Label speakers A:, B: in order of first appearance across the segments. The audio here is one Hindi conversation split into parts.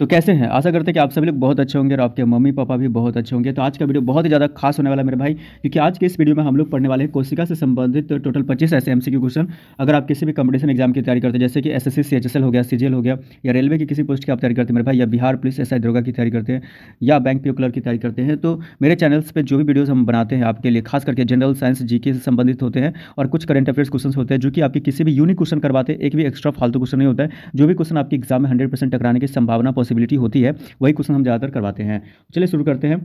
A: तो कैसे हैं? आशा करते हैं कि आप सभी लोग बहुत अच्छे होंगे और आपके मम्मी-पापा भी बहुत अच्छे होंगे। तो आज का वीडियो बहुत ही ज़्यादा खास होने वाला है मेरे भाई, क्योंकि आज के इस वीडियो में हम लोग पढ़ने वाले हैं कोशिका से संबंधित टोटल 25 ऐसे एमसीक्यू क्वेश्चन। अगर आप किसी भी कॉम्पिटिशन एग्जाम की तैयारी करते हैं, जैसे कि एसएससी, सीएचएसएल हो गया, सीजीएल हो गया, या रेलवे की किसी पोस्ट की आप तैयारी करते हैं मेरे भाई, या बिहार पुलिस एसआई दरोगा की तैयारी करते हैं, या बैंक पीओ क्लर्क की तैयारी करते हैं, तो मेरे चैनल्स पे जो भी वीडियोज़ हम बनाते हैं आपके लिए, खास करके जनरल साइंस, जीके से संबंधित होते हैं, और कुछ करंट अफेयर्स क्वेश्चन होते हैं जो कि आपके किसी भी यूनिक क्वेश्चन करवाते हैं, एक भी एक्स्ट्रा फालतू क्वेश्चन नहीं होता है। जो भी क्वेश्चन आपके एग्जाम में 100% टकराने की संभावना पॉसिबिलिटी होती है, वही क्वेश्चन हम ज़्यादातर करवाते हैं। चलिए शुरू करते हैं।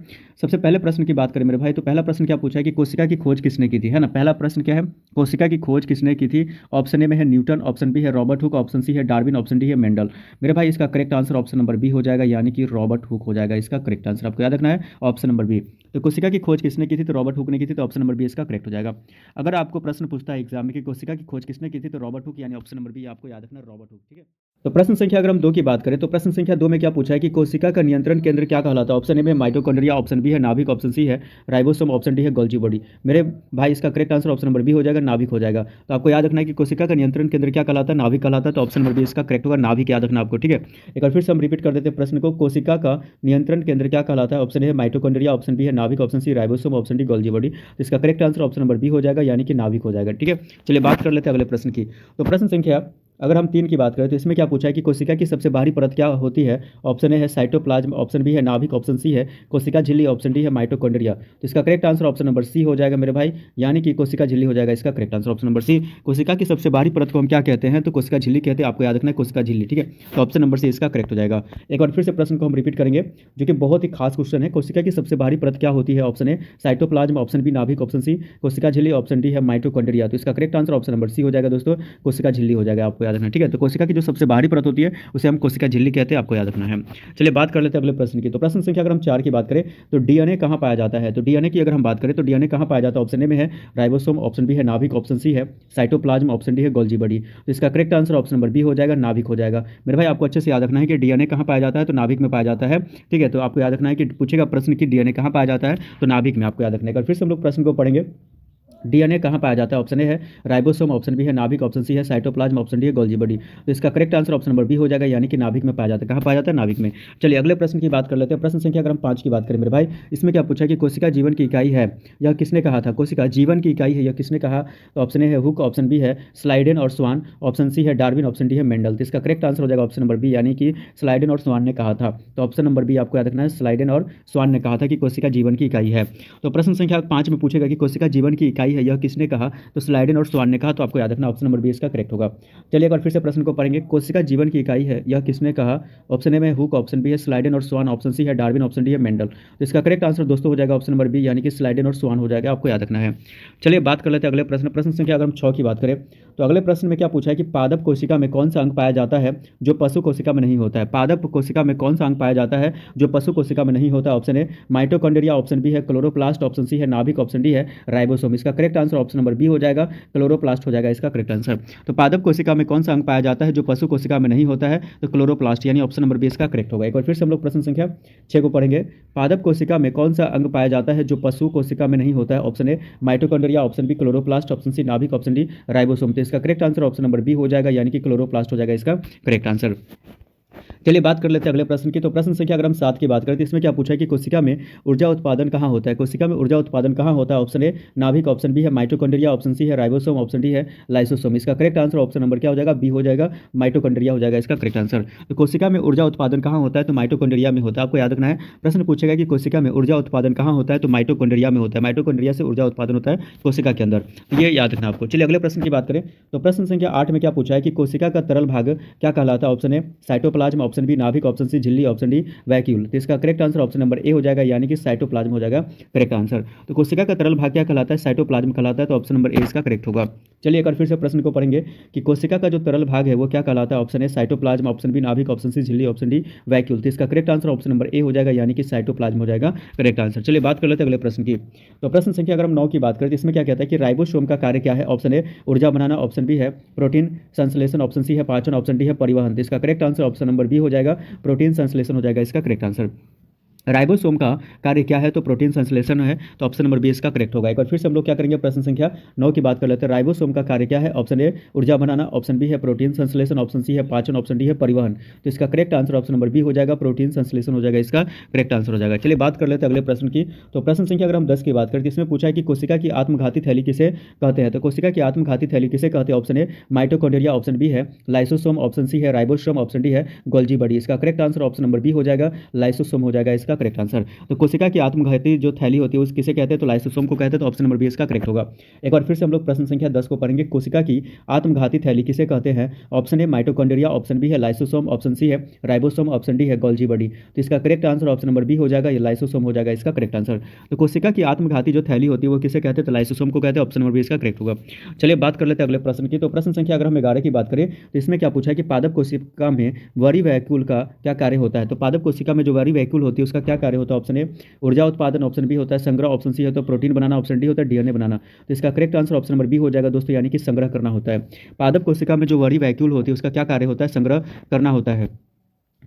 A: सबसे पहले प्रश्न की बात करें मेरे भाई, तो पहला प्रश्न क्या पूछा है कि कोशिका की खोज किसने की थी, है ना। पहला प्रश्न क्या है, कोशिका की खोज किसने की थी। ऑप्शन ए में है न्यूटन, ऑप्शन बी है रॉबर्ट हुक, ऑप्शन सी है डार्विन, ऑप्शन डी है मेंडल। मेरे भाई इसका correct answer option number B हो जाएगा, यानी कि रॉबर्ट हुक हो जाएगा इसका करेक्ट आंसर। आपको याद रखना है ऑप्शन नंबर बी। तो कोशिका की खोज किसने की थी, तो रॉबर्ट हुक ने की थी, तो ऑप्शन नंबर बी इसका करेक्ट हो जाएगा। अगर आपको प्रश्न पूछता है एग्जाम में कि कोशिका की खोज किसने की थी, तो रॉबर्ट हुक, यानी ऑप्शन नंबर बी आपको याद रखना है, रॉबर्ट हुक। ठीक है। तो प्रश्न संख्या अगर हम 2 की बात करें, तो प्रश्न संख्या 2 में क्या पूछा है कि कोशिका का नियंत्रण केंद्र क्या कहलाता है। ऑप्शन ए में माइटोकॉन्ड्रिया, ऑप्शन बी है नाभिक, ऑप्शन सी है राइबोसोम, ऑप्शन डी है गोल्जी बॉडी। मेरे भाई इसका correct answer option number B हो जाएगा, नाभिक हो जाएगा। तो आपको याद रखना है कि कोशिका का नियंत्रण केंद्र क्या कहलाता है, नाभिक कहलाता है, तो ऑप्शन नंबर बी इसका करेक्ट होगा, नाभिक याद रखना आपको। ठीक है। एक बार फिर से हम रिपीट कर देते हैं प्रश्न को, कोशिका का नियंत्रण केंद्र क्या कहलाता है। ऑप्शन ए है माइटोकॉन्ड्रिया, ऑप्शन बी है नाभिक, option C ribosome, option D Golgi body. तो इसका correct answer option number B हो जाएगा, यानी कि नाभिक हो जाएगा। ठीक है। चलिए बात कर लेते हैं अगले प्रश्न की। तो प्रश्न संख्या अगर हम 3 की बात करें, तो इसमें क्या पूछा है कि कोशिका की सबसे बाहरी परत क्या होती है। ऑप्शन ए है साइटोप्लाज्म, ऑप्शन बी है नाभिक, ऑप्शन सी है कोशिका झिल्ली, ऑप्शन डी है माइटोकॉन्ड्रिया। तो इसका correct answer option number C हो जाएगा मेरे भाई, यानी कि कोशिका झिल्ली हो जाएगा इसका correct answer option number C. कोशिका की सबसे बाहरी परत को हम क्या कहते हैं, तो कोशिका झिल्ली कहते हैं। आपको याद रखना है कोशिका झिल्ली। ठीक है। तो ऑप्शन नंबर सी इसका करेक्ट हो जाएगा। एक बार फिर से प्रश्न को हम रिपीट करेंगे, जो कि बहुत ही खास क्वेश्चन है। कोशिका की सबसे बाहरी परत क्या होती है। Option A cytoplasm, option B नाभिक, ऑप्शन सी कोशिका झिल्ली, ऑप्शन डी है माइटोकॉन्ड्रिया। तो इसका correct answer option number C हो जाएगा दोस्तों, कोशिका झिल्ली हो जाएगा। आपको याद रखना है। ठीक है। तो कोशिका की जो सबसे बाहरी परत होती है उसे हम कोशिका झिल्ली कहते हैं, आपको याद रखना है। चलिए बात कर लेते हैं अगले प्रश्न की। तो प्रश्न संख्या अगर हम 4 की बात करें, तो डीएनए कहाँ पाया जाता है। तो डीएनए की अगर हम बात करें, तो डीएनए कहाँ पाया जाता है। ऑप्शन ए में है राइबोसोम, ऑप्शन बी है नाभिक, ऑप्शन सी है साइटोप्लाज्म, ऑप्शन डी है गोल्जी बॉडी। तो इसका correct answer option number B हो जाएगा, नाभिक हो जाएगा। मेरे भाई आपको अच्छे से याद रखना है कि डीएनए कहाँ पाया जाता है, तो नाभिक में पाया जाता है। ठीक है। तो आपको याद रखना है कि पूछेगा प्रश्न की डीएनए कहाँ पाया जाता है, तो नाभिक में। आपको याद रखना है। फिर से हम लोग प्रश्न को पढ़ेंगे। डीएनए कहाँ पाया जाता है। ऑप्शन ए है राइबोसोम, ऑप्शन बी है नाभिक, ऑप्शन सी है साइटोप्लाज्म, ऑप्शन डी है गोल्जी बॉडी। तो इसका correct answer option number B हो जाएगा, यानी कि नाभिक में पाया जाता है। कहाँ पाया जाता है, नाभिक में। चलिए अगले प्रश्न की बात कर लेते हैं। प्रश्न संख्या अगर हम 5 की बात करें मेरे भाई, इसमें क्या पूछा है कि कोशिका जीवन की इकाई है, यह किसने कहा था। कोशिका जीवन की इकाई है, यह किसने कहा। तो ऑप्शन ए है हुक, ऑप्शन बी है स्लाइडेन और स्वान, ऑप्शन सी है डार्विन, ऑप्शन डी है मेंडल। तो इसका करेक्ट आंसर हो जाएगा ऑप्शन नंबर बी, यानी कि स्लाइडेन और स्वान ने कहा था। तो ऑप्शन नंबर बी आपको याद रखना है, स्लाइडेन और स्वान ने कहा था कि कोशिका जीवन की इकाई है। तो प्रश्न संख्या 5 में पूछेगा कि कोशिका जीवन की इकाई है, यह किसने कहा। तो स्लाइडेन और स्वान ने कहा। तो आपको याद रखना ऑप्शन नंबर बी इसका करेक्ट होगा। चलिए एक बार फिर से प्रश्न को पढ़ेंगे, कोशिका जीवन की इकाई है, यह किसने कहा। ऑप्शन ए में हुक, ऑप्शन बी है स्लाइडेन और स्वान, ऑप्शन सी है डार्विन, ऑप्शन डी है मेंडल। तो इसका करेक्ट आंसर दोस्तों हो जाएगा ऑप्शन नंबर बी, यानी कि स्लाइडेन और स्वान हो जाएगा। आपको याद रखना है। चलिए बात कर लेते हैं अगले प्रश्न। प्रश्न संख्या अगर हम 6 की बात करें, तो अगले प्रश्न में क्या पूछा है कि पादप कोशिका में कौन सा अंग पाया जाता है जो पशु कोशिका में नहीं होता है। पादप कोशिका में कौन सा अंग पाया जाता है जो पशु कोशिका में नहीं होता। Option A mitochondria, option B है क्लोरोप्लास्ट, ऑप्शन सी है नाभिक, ऑप्शन डी है राइबोसोम। इसका correct answer option number B हो जाएगा, क्लोरोप्लास्ट हो जाएगा इसका करेक्ट आंसर। तो पादप कोशिका में कौन सा अंग पाया जाता है जो पशु कोशिका में नहीं होता है, तो क्लोरोप्लास्ट, यानी ऑप्शन नंबर बी इसका करेक्ट होगा। एक बार फिर से हम लोग प्रश्न संख्या 6 को पढ़ेंगे। पादप कोशिका में कौन सा अंग पाया जाता है जो पशु कोशिका में नहीं होता है। Option A mitochondria, option B chloroplast, option C नाभिक, ऑप्शन डी राइबोसोम। तो इसका correct answer option number B हो जाएगा, यानी कि क्लोरोप्लास्ट हो जाएगा इसका करेक्ट आंसर। चलिए बात कर लेते हैं अगले प्रश्न की। तो प्रश्न संख्या अगर हम 7 की बात करें, तो इसमें क्या पूछा है कि कोशिका में ऊर्जा उत्पादन कहाँ होता है। कोशिका में ऊर्जा उत्पादन कहाँ होता है। ऑप्शन ए नाभिक, ऑप्शन बी है माइटोकॉन्ड्रिया, ऑप्शन सी है राइबोसोम, ऑप्शन डी है लाइसोसोम। इसका करेक्ट आंसर ऑप्शन नंबर क्या हो जाएगा, बी हो जाएगा, माइटोकॉन्ड्रिया हो जाएगा इसका करेक्ट आंसर। तो कोशिका में ऊर्जा उत्पादन कहाँ होता है, तो माइटोकॉन्ड्रिया में होता है। आपको याद रखना है, प्रश्न पूछेगा कि कोशिका में ऊर्जा उत्पादन कहाँ होता है, तो माइटोकॉन्ड्रिया में होता है। माइटोकॉन्ड्रिया से ऊर्जा उत्पादन होता है कोशिका के अंदर, तो ये याद रखना आपको। चलिए अगले प्रश्न की बात करें, तो प्रश्न संख्या 8 में क्या पूछा है कि कोशिका का तरल भाग क्या कहलाता है। Option A cytoplasm, option B नाभिक, ऑप्शन सी झिल्ली, ऑप्शन डी वैक्यूल। तो इसका correct answer option number A हो जाएगा, यानी कि साइटोप्लाज्म हो जाएगा करेक्ट आंसर। तो कोशिका का तरल भाग क्या कहलाता है, साइटोप्लाज्म कहलाता है। तो ऑप्शन नंबर ए इसका करेक्ट होगा। चलिए एक बार फिर से प्रश्न को पढ़ेंगे कि कोशिका का जो तरल भाग है वो क्या कहलाता है। Option A cytoplasm, option B नाभिक, ऑप्शन सी झिल्ली, ऑप्शन डी वैक्यूल। तो इसका correct answer option number A हो जाएगा, यानी कि साइटोप्लाज्म हो जाएगा करेक्ट आंसर। चलिए बात कर लेते हैं अगले प्रश्न की। तो प्रश्न संख्या अगर हम 9 की बात करें, तो इसमें क्या कहता है कि राइबोसोम का कार्य क्या है। ऑप्शन ए ऊर्जा बनाना, ऑप्शन बी है प्रोटीन संश्लेषण, ऑप्शन सी है पाचन, ऑप्शन डी है परिवहन। तो इसका correct answer option number B हो जाएगा, प्रोटीन संश्लेषण हो जाएगा इसका करेक्ट आंसर। राइबोसोम का कार्य क्या है? तो प्रोटीन संश्लेषण है, तो ऑप्शन नंबर बी इसका करेक्ट होगा। एक बार फिर से हम लोग क्या करेंगे, प्रश्न संख्या 9 की बात कर लेते हैं। राइबोसोम का कार्य क्या है? ऑप्शन ए ऊर्जा बनाना, ऑप्शन बी है प्रोटीन संश्लेषण, ऑप्शन सी है पाचन, ऑप्शन डी है परिवहन। तो इसका correct answer option number B हो जाएगा, प्रोटीन संश्लेषण हो जाएगा, इसका करेक्ट आंसर हो जाएगा। चलिए बात कर लेते हैं अगले प्रश्न की। तो प्रश्न संख्या अगर हम 10 की बात करें तो इसमें पूछा है कि कोशिका की आत्मघाती थैली किसे कहते हैं? तो कोशिका की आत्मघाती थैली किसे कहते हैं? Option A mitochondria, option B है लाइसोसोम, ऑप्शन सी है राइबोसोम, ऑप्शन डी है गोल्जी बॉडी। इसका correct answer option number B हो जाएगा, लाइसोसोम हो जाएगा, इसका करेक्ट आंसर। तो कोशिका की आत्मघाती जो थैली होती है उस किसे कहते हैं? तो लाइसोसोम को कहते हैं, तो ऑप्शन नंबर बी इसका करेक्ट होगा। एक बार फिर से हम लोग प्रश्न संख्या 10 को पढ़ेंगे। कोशिका की आत्मघाती थैली किसे कहते हैं? Option A mitochondria, option B है लाइसोसोम, ऑप्शन सी है राइबोसोम, ऑप्शन डी है गोल्जी बॉडी। तो इसका correct answer option number B हो जाएगा, ये लाइसोसोम हो जाएगा, इसका करेक्ट आंसर। तो कोशिका की आत्मघाती जो थैली होती है वो किसे कहते हैं? तो लाइसोसोम को कहते हैं, ऑप्शन नंबर बी इसका करेक्ट होगा। चलिए बात कर लेते हैं अगले प्रश्न की। तो प्रश्न संख्या अगर हम 11 की बात करें तो इसमें क्या पूछा है कि पादप कोशिका में वरी वैक्यूल का क्या कार्य होता है? तो पादप कोशिका में जो वरी वैक्यूल होती है उसका क्या कार्य होता है? ऑप्शन ए ऊर्जा उत्पादन, ऑप्शन बी होता है संग्रह, ऑप्शन सी होता है प्रोटीन बनाना, ऑप्शन डी होता है डीएनए बनाना। तो इसका correct answer option number B हो जाएगा दोस्तों, यानी कि संग्रह करना होता है। पादप कोशिका में जो वरी वैक्यूल होती है उसका क्या कार्य होता है? संग्रह करना होता है।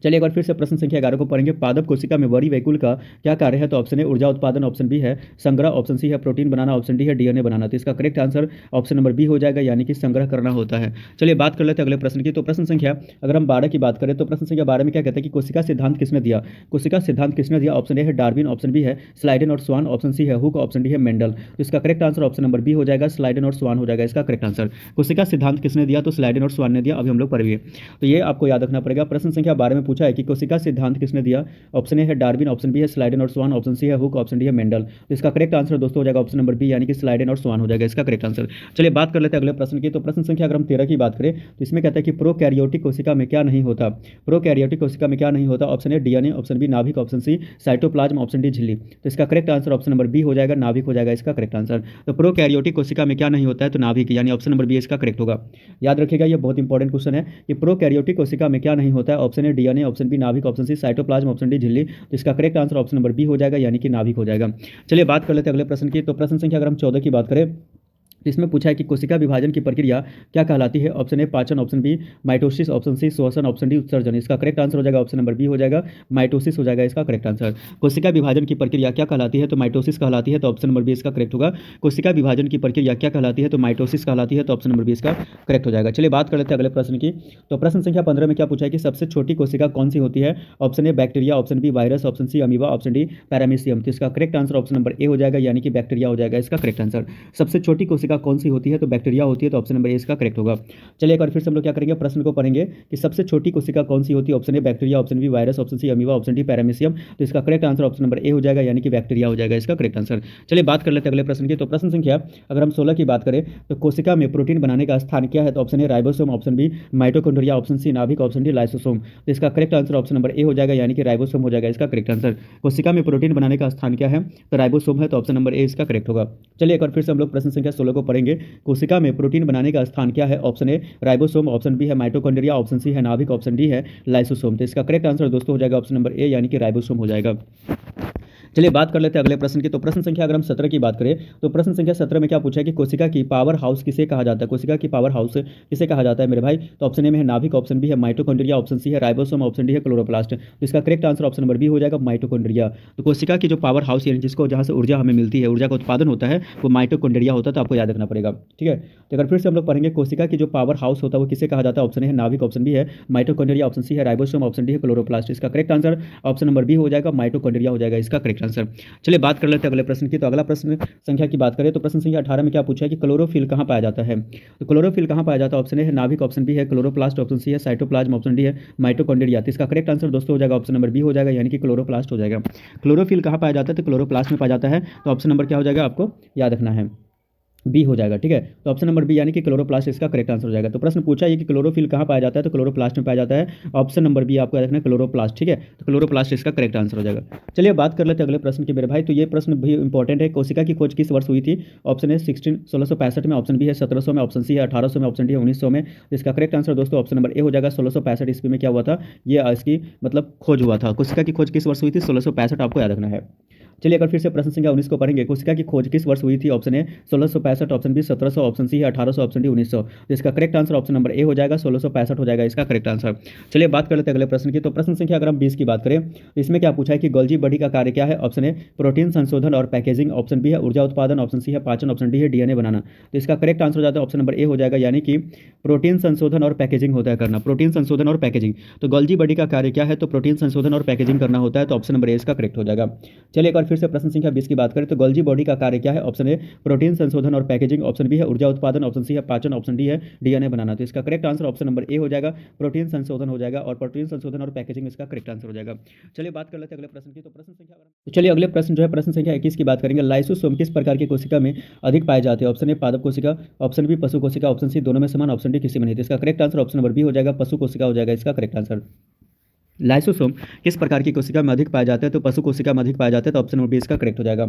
A: चलिए एक बार फिर से प्रश्न संख्या 11 को पढ़ेंगे। पादप कोशिका में वरी वैक्यूल का क्या कार्य है? तो ऑप्शन ए ऊर्जा उत्पादन, ऑप्शन बी है संग्रह, ऑप्शन सी है प्रोटीन बनाना, ऑप्शन डी है डीएनए बनाना। तो इसका correct answer option number B हो जाएगा, यानी कि संग्रह करना होता है। चलिए बात कर लेते हैं अगले प्रश्न की। तो प्रश्न संख्या अगर हम 12 की बात करें तो प्रश्न संख्या 12 में क्या कहते हैं कि कोशिका सिद्धांत किसने दिया? कोशिका सिद्धांत किसने दिया? ऑप्शन ए है डार्विन, ऑप्शन बी है स्लाइडेन और स्वान, ऑप्शन सी है हुक, ऑप्शन डी है मेंडल। तो इसका correct answer option number B हो जाएगा, स्लाइडेन और स्वान हो जाएगा, इसका करेक्ट आंसर। कोशिका सिद्धांत किसने दिया? तो स्लाइडेन और स्वान ने दिया, अभी हम लोग पढ़ेंगे। तो ये आपको याद रखना पड़ेगा। प्रश्न संख्या 12 में पूछा है कि कोशिका सिद्धांत किसने दिया? ऑप्शन ए है डार्विन, ऑप्शन बी है स्लाइडेन और स्वान, ऑप्शन सी है हुक, ऑप्शन डी है मेंडल। तो इसका करेक्ट आंसर दोस्तों हो जाएगा ऑप्शन नंबर बी, यानी कि स्लाइडेन और स्वान हो जाएगा, इसका करेक्ट आंसर। चलिए बात कर लेते हैं अगले प्रश्न की। तो प्रश्न संख्या अगर हम 13 की बात करें तो इसमें कहता है कि प्रोकैरियोटिक कोशिका में क्या नहीं होता? प्रोकैरियोटिक कोशिका में क्या नहीं होता? Option A DNA, option B नाभिक, option C cytoplasm, option D झिल्ली। तो इसका correct answer option number B हो जाएगा, नाभिक हो जाएगा, इसका करेक्ट आंसर। तो प्रोकैरियोटिक कोशिका में क्या नहीं होता है? तो नाभिक, यानी ऑप्शन नंबर बी इसका करेक्ट होगा। याद रखिएगा, ये बहुत इंपॉर्टेंट क्वेश्चन है कि प्रोकैरियोटिक कोशिका में क्या नहीं होता है? Option A DNA, option B नाभिक, option C cytoplasm, option D झिल्ली। तो इसका correct answer option number B हो जाएगा, यानी कि नाभिक हो जाएगा। चलिए बात कर लेते हैं अगले प्रश्न की। तो प्रश्न संख्या अगर हम 14 की बात करें तो इसमें पूछा है कि कोशिका विभाजन की प्रक्रिया क्या कहलाती है? ऑप्शन ए पाचन, option B mitosis, option C श्वसन, ऑप्शन डी उत्सर्जन। इसका करेक्ट आंसर हो जाएगा ऑप्शन नंबर बी हो जाएगा, माइटोसिस हो जाएगा, इसका करेक्ट आंसर। कोशिका विभाजन की प्रक्रिया क्या कहलाती है? तो माइटोसिस कहलाती है, तो ऑप्शन नंबर बी इसका करेक्ट होगा। कोशिका विभाजन की प्रक्रिया क्या कहलाती है? तो माइटोसिस कहलाती है, तो ऑप्शन नंबर बी इसका करेक्ट हो जाएगा। चलिए बात कर लेते हैं अगले प्रश्न की। तो प्रश्न संख्या 15 में क्या पूछा है कि सबसे छोटी कोशिका कौन सी होती है? Option A bacteria, option B virus, option C amoeba, option D paramecium. तो इसका correct answer option number A हो जाएगा, यानी कि बैक्टीरिया हो जाएगा, इसका करेक्ट आंसर। सबसे छोटी कोशिका कौन सी होती है? तो बैक्टीरिया होती है, तो ऑप्शन नंबर ए इसका करेक्ट होगा। चलिए एक बार फिर से हम लोग क्या करेंगे, प्रश्न को पढ़ेंगे कि सबसे छोटी कोशिका कौन सी होती है? Option A bacteria, option B virus, option C amoeba, option D paramecium. तो इसका correct answer option number A हो जाएगा, यानी कि बैक्टीरिया हो जाएगा, इसका करेक्ट आंसर। चलिए बात कर लेते हैं अगले प्रश्न की। तो प्रश्न संख्या अगर हम 16 की बात करें तो कोशिका में प्रोटीन बनाने का स्थान क्या है? तो option A ribosome, option B mitochondria, option C नाभिक, ऑप्शन डी लाइसोसोम। तो इसका correct answer option number A हो जाएगा, यानी कि राइबोसोम हो जाएगा, इसका करेक्ट आंसर। कोशिका में प्रोटीन बनाने का स्थान क्या है? तो राइबोसोम है, तो ऑप्शन नंबर ए इसका करेक्ट होगा। चलिए एक बार फिर से हम लोग प्रश्न संख्या 16 को पढ़ेंगे। कोशिका में प्रोटीन बनाने का स्थान क्या है? Option A ribosome, option B है माइटोकॉन्ड्रिया, ऑप्शन सी है नाभिक, ऑप्शन डी है लाइसोसोम। तो इसका करेक्ट आंसर दोस्तों हो जाएगा ऑप्शन नंबर ए, यानी कि राइबोसोम हो जाएगा। चलिए बात कर लेते हैं अगले प्रश्न की। तो प्रश्न संख्या अगर हम 17 की बात करें तो प्रश्न संख्या 17 में क्या पूछा है कि कोशिका की पावर हाउस किसे कहा जाता है? कोशिका की पावर हाउस किसे कहा जाता है मेरे भाई? तो ऑप्शन ए में है नाभिक, ऑप्शन बी है माइटोकॉन्ड्रिया, ऑप्शन सी है राइबोसोम, ऑप्शन डी है क्लोरोप्लास्ट। तो इसका correct answer option number B हो जाएगा, माइटोकॉन्ड्रिया। तो कोशिका की जो पावर हाउस यानी जिसको जहाँ से ऊर्जा हमें मिलती है, ऊर्जा का उत्पादन होता है, वो माइटोकॉन्ड्रिया होता है, तो आपको याद रखना पड़ेगा, ठीक है। तो अगर फिर से हम लोग पढ़ेंगे कोशिका की जो पावर हाउस होता है वो किसे कहा जाता है? ऑप्शन ए है नाभिक, ऑप्शन बी है माइटोकॉन्ड्रिया, ऑप्शन सी है राइबोसोम, ऑप्शन डी है क्लोरोप्लास्ट। इसका correct answer option number B हो जाएगा, माइटोकॉन्ड्रिया हो जाएगा, इसका करेक्ट आंसर। चलिए बात कर लेते हैं अगले प्रश्न की। तो अगला प्रश्न संख्या की बात करें तो प्रश्न संख्या 18 में क्या पूछा है कि क्लोरोफिल कहाँ पाया जाता है? तो क्लोरोफिल कहाँ पाया जाता है? ऑप्शन ए है नाभिक, ऑप्शन बी है क्लोरोप्लास्ट, ऑप्शन सी है साइटोप्लाज्म, ऑप्शन डी है माइटोकॉन्ड्रिया। तो इसका करेक्ट आंसर दोस्तों हो जाएगा ऑप्शन नंबर बी हो जाएगा, यानी कि क्लोरोप्लास्ट हो जाएगा। क्लोरोफिल कहाँ पाया जाता है? तो क्लोरोप्लास्ट में पाया जाता है, तो ऑप्शन नंबर क्या हो जाएगा आपको याद रखना है, बी हो जाएगा, ठीक है। तो ऑप्शन नंबर बी यानी कि क्लोरोप्लास्ट इसका करेक्ट आंसर हो जाएगा। तो प्रश्न पूछा है कि क्लोरोफिल कहाँ पाया जाता है? तो क्लोरोप्लास्ट में पाया जाता है, ऑप्शन नंबर बी आपको याद रखना है, क्लोरोप्लास्ट, ठीक है। तो क्लोरोप्लास्ट इसका करेक्ट आंसर हो जाएगा। चलिए बात कर लेते हैं अगले प्रश्न की मेरे भाई। तो ये प्रश्न भी इंपॉर्टेंट है। कोशिका की खोज किस वर्ष हुई थी? ऑप्शन ए 1665 में, ऑप्शन बी है 1700 में, ऑप्शन सी है 1800 में, ऑप्शन डी है 1900 में। तो इसका करेक्ट आंसर दोस्तों ऑप्शन नंबर ए हो जाएगा, 1665 ईस्वी में क्या हुआ था? ये इसकी मतलब खोज हुआ था। कोशिका की खोज किस वर्ष हुई थी? 1665 आपको याद रखना है। चलिए अगर फिर से प्रश्न संख्या 19 को पढ़ेंगे, कोशिका की खोज किस वर्ष हुई थी? Option A 1665, option B 1700, option C है 1800, ऑप्शन डी 1900। तो इसका correct answer option number A हो जाएगा, 1665 हो जाएगा इसका करेक्ट आंसर। चलिए बात कर लेते हैं अगले प्रश्न की। तो प्रश्न संख्या अगर हम 20 की बात करें तो इसमें क्या पूछा है कि गोल्जी बॉडी का कार्य क्या है? ऑप्शन ए प्रोटीन संशोधन और पैकेजिंग, ऑप्शन बी है ऊर्जा उत्पादन, ऑप्शन सी है पाचन, ऑप्शन डी है डीएनए बनाना। तो इसका करेक्ट आंसर हो जाता है ऑप्शन नंबर ए हो जाएगा, यानी कि प्रोटीन संशोधन और पैकेजिंग होता है करना, प्रोटीन संशोधन और पैकेजिंग। तो गोल्जी बॉडी का कार्य क्या है? तो प्रोटीन संशोधन और पैकेजिंग करना होता है, तो ऑप्शन नंबर ए इसका करेक्ट हो जाएगा। चलिए एक बार फिर से प्रश्न संख्या 20 की बात करें तो गोल्जी बॉडी का कार्य क्या है? ऑप्शन ए प्रोटीन संशोधन और पैकेजिंग, ऑप्शन बी है ऊर्जा उत्पादन, ऑप्शन सी है पाचन, ऑप्शन डी है डीएनए बनाना। तो इसका correct answer option number A हो जाएगा, प्रोटीन संशोधन हो जाएगा, और प्रोटीन संशोधन और पैकेजिंग इसका करेक्ट आंसर हो जाएगा। चलिए बात कर लेते हैं अगले प्रश्न की। तो प्रश्न संख्या तो चलिए अगले प्रश्न जो है प्रश्न संख्या 21 की बात करेंगे। लाइसोसोम किस प्रकार की कोशिका में अधिक पाए जाते हैं? ऑप्शन ए पादप कोशिका, ऑप्शन बी पशु कोशिका, ऑप्शन सी दोनों में समान, ऑप्शन डी किसी में नहीं। तो इसका correct answer option number B हो जाएगा, पशु कोशिका हो जाएगा इसका करेक्ट आंसर। लाइसोसोम किस प्रकार की कोशिका में अधिक पाया जाता है? तो पशु कोशिका में अधिक पाया जाता है, तो ऑप्शन नंबर बी इसका करेक्ट हो जाएगा।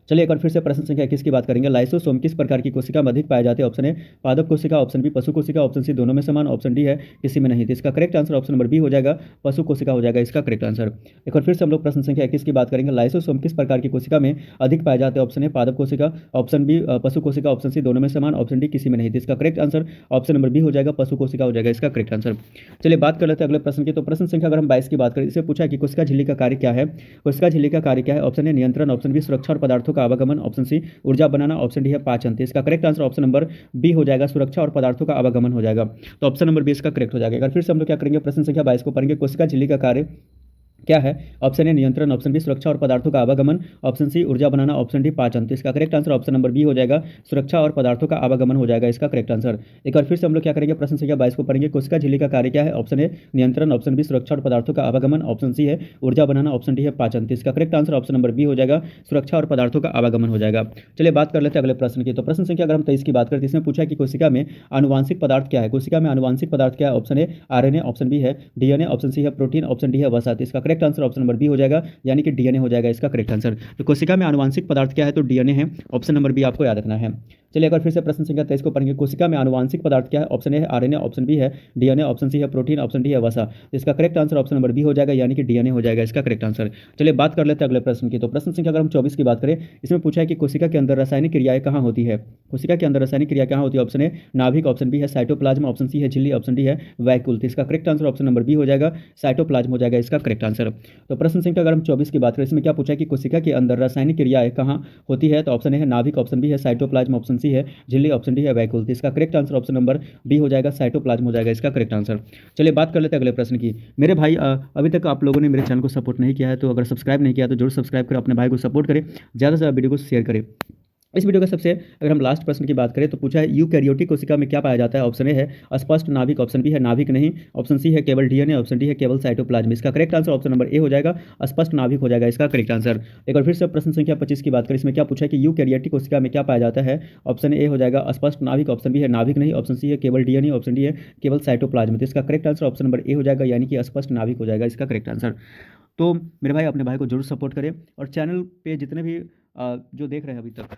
A: चलिए एक बार फिर से प्रश्न संख्या 21 की बात करेंगे। लाइसोसोम किस प्रकार की कोशिका में अधिक पाए जाते हैं? ऑप्शन ए पादप कोशिका, ऑप्शन बी पशु कोशिका, ऑप्शन सी दोनों में समान, ऑप्शन डी है किसी में नहीं। तो इसका correct answer option number B हो जाएगा, पशु कोशिका हो जाएगा इसका करेक्ट आंसर। एक बार फिर से हम लोग प्रश्न संख्या 21 की बात करेंगे। लाइसोसोम किस प्रकार की कोशिका में अधिक पाए जाते हैं? ऑप्शन ए पादप कोशिका, ऑप्शन बी पशु कोशिका, ऑप्शन सी दोनों में समान, ऑप्शन डी किसी में नहीं। तो इसका correct answer option number B हो जाएगा, पशु कोशिका हो जाएगा इसका करेक्ट आंसर। चलिए बात कर लेते हैं अगले प्रश्न की। तो प्रश्न संख्या अगर हम 22 की बात करें, इसे पूछा कि कोशिका झिल्ली का कार्य क्या है? कोशिका झिल्ली का कार्य क्या है? ऑप्शन ए नियंत्रण, ऑप्शन बी सुरक्षा और पदार्थों का आवागमन, ऑप्शन सी ऊर्जा बनाना, ऑप्शन डी है पाचन। तो इसका correct answer option number B हो जाएगा, सुरक्षा और पदार्थों का आवागमन हो जाएगा। तो ऑप्शन नंबर बी इसका करेक्ट हो जाएगा। अगर फिर से हम लोग क्या करेंगे, प्रश्न संख्या 22 को पढ़ेंगे। कोशिका झिल्ली का कार्य क्या है? ऑप्शन ए नियंत्रण, ऑप्शन बी सुरक्षा और पदार्थों का आवागमन, ऑप्शन सी ऊर्जा बनाना, ऑप्शन डी पाचन। तो इसका correct answer option number B हो जाएगा, सुरक्षा और पदार्थों का आवागमन हो जाएगा इसका करेक्ट आंसर। एक बार फिर से हम लोग क्या करेंगे, प्रश्न संख्या 22 को पढ़ेंगे। कोशिका झिल्ली का कार्य क्या है? ऑप्शन ए नियंत्रण, ऑप्शन बी सुरक्षा और पदार्थों का आवागमन, ऑप्शन सी है ऊर्जा बनाना, ऑप्शन डी है पाचन। तो इसका correct answer option number B हो जाएगा, सुरक्षा और पदार्थों का आवागमन हो जाएगा। चलिए बात कर लेते हैं अगले प्रश्न की। तो प्रश्न संख्या अगर हम 23 की बात करते हैं, इसमें पूछा कि कोशिका में आनुवांशिक पदार्थ क्या है? कोशिका में आनुवांशिक पदार्थ क्या है? Option A RNA, option B है डीएनए, ऑप्शन सी है प्रोटीन, ऑप्शन डी है वसा। तो इसका correct answer option number B हो जाएगा, यानी कि डीएनए हो जाएगा इसका करेक्ट आंसर। तो कोशिका में आनुवांशिक पदार्थ क्या है? तो डीएनए है, ऑप्शन नंबर बी आपको याद रखना है। चलिए एक बार फिर से प्रश्न संख्या 23 को पढ़ेंगे। कोशिका में आनुवांशिक पदार्थ क्या है? ऑप्शन ए है आरएनए, ऑप्शन बी है डीएनए, ऑप्शन सी है प्रोटीन, ऑप्शन डी है वसा। तो इसका correct answer option number B हो जाएगा, यानी कि डीएनए हो जाएगा इसका करेक्ट आंसर। चलिए बात कर लेते हैं अगले प्रश्न की। तो प्रश्न संख्या अगर हम 24 की बात करें, इसमें पूछा है कि कोशिका के अंदर रासायनिक क्रियाएं कहाँ होती है? कोशिका के अंदर रासायनिक क्रिया कहाँ होती है? ऑप्शन ए नाभिक, ऑप्शन बी है साइटोप्लाज्म, ऑप्शन सी है झिल्ली, ऑप्शन डी है वैक्यूल। तो इसका correct answer option number B हो जाएगा, साइटोप्लाज्म हो जाएगा इसका करेक्ट आंसर। तो प्रश्न संख्या अगर हम 24 की बात करें, इसमें क्या पूछा है कि कोशिका के अंदर रासायनिक क्रियाएं कहाँ होती है? तो ऑप्शन ए है नाभिक, ऑप्शन बी है साइटोप्लाज्म, ऑप्शन सी है झिल्ली, ऑप्शन डी है वैक्यूल। तो इसका correct answer option number B हो जाएगा, साइटोप्लाज्म हो जाएगा इसका करेक्ट आंसर। चलिए बात कर लेते हैं अगले प्रश्न की। मेरे भाई अभी तक आप लोगों ने मेरे चैनल को सपोर्ट नहीं किया है, तो अगर सब्सक्राइब नहीं किया तो जरूर सब्सक्राइब करें, अपने भाई को सपोर्ट करें, ज़्यादा से ज़्यादा वीडियो को शेयर करें। इस वीडियो का सबसे अगर हम लास्ट प्रश्न की बात करें तो पूछा है यूकैरियोटिक कोशिका में क्या पाया जाता है? ऑप्शन ए है अस्पष्ट नाभिक, ऑप्शन बी है नाभिक नहीं, ऑप्शन सी है केवल डीएनए, ऑप्शन डी है केवल साइटोप्लाज्म। इसका correct answer option number A हो जाएगा, अस्पष्ट नाभिक हो जाएगा इसका करेक्ट आंसर। एक बार फिर से प्रश्न संख्या 25 की बात करें, इसमें क्या पूछा है कि यूकैरियोटिक कोशिका में क्या पाया जाता है? ऑप्शन ए हो जाएगा अस्पष्ट नाभिक, ऑप्शन बी है नाभिक नहीं, ऑप्शन सी है केवल डीएनए, ऑप्शन डी है केवल साइटोप्लाज्म। तो इसका correct answer option number A हो जाएगा, यानी कि अस्पष्ट नाभिक हो जाएगा इसका करेक्ट आंसर। तो मेरे भाई अपने भाई को जरूर सपोर्ट करें, और चैनल पे जितने भी जो देख रहे हैं अभी तक